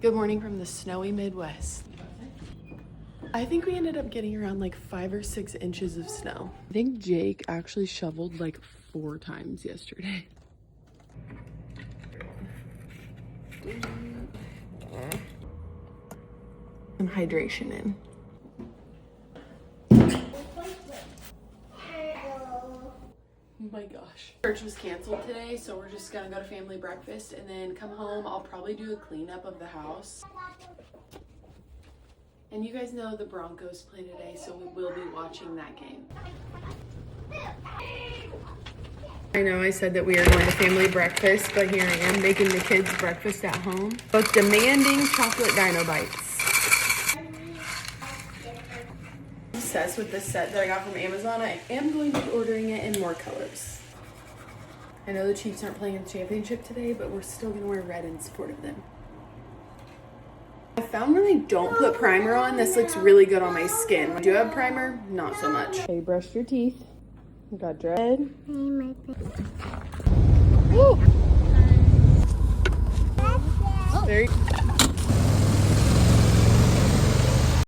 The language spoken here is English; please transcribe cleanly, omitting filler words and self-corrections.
Good morning from the snowy Midwest. I think we ended up getting around like 5 or 6 inches of snow. I think Jake actually shoveled like 4 times yesterday. Some hydration in. Oh my gosh. Church was canceled today, so we're just gonna go to family breakfast and then come home. I'll probably do a cleanup of the house. And you guys know the Broncos play today, so we will be watching that game. I know I said that we are going to family breakfast, but here I am making the kids breakfast at home. Both demanding chocolate dino bites. Obsessed with this set that I got from Amazon. I am going to be ordering it in more colors. I know the Chiefs aren't playing in the championship today, but we're still gonna wear red in support of them. I found when I don't put primer on, this looks really good on my skin. When I do have primer, not so much. Okay, you brushed your teeth. You got dread. Woo! There you go.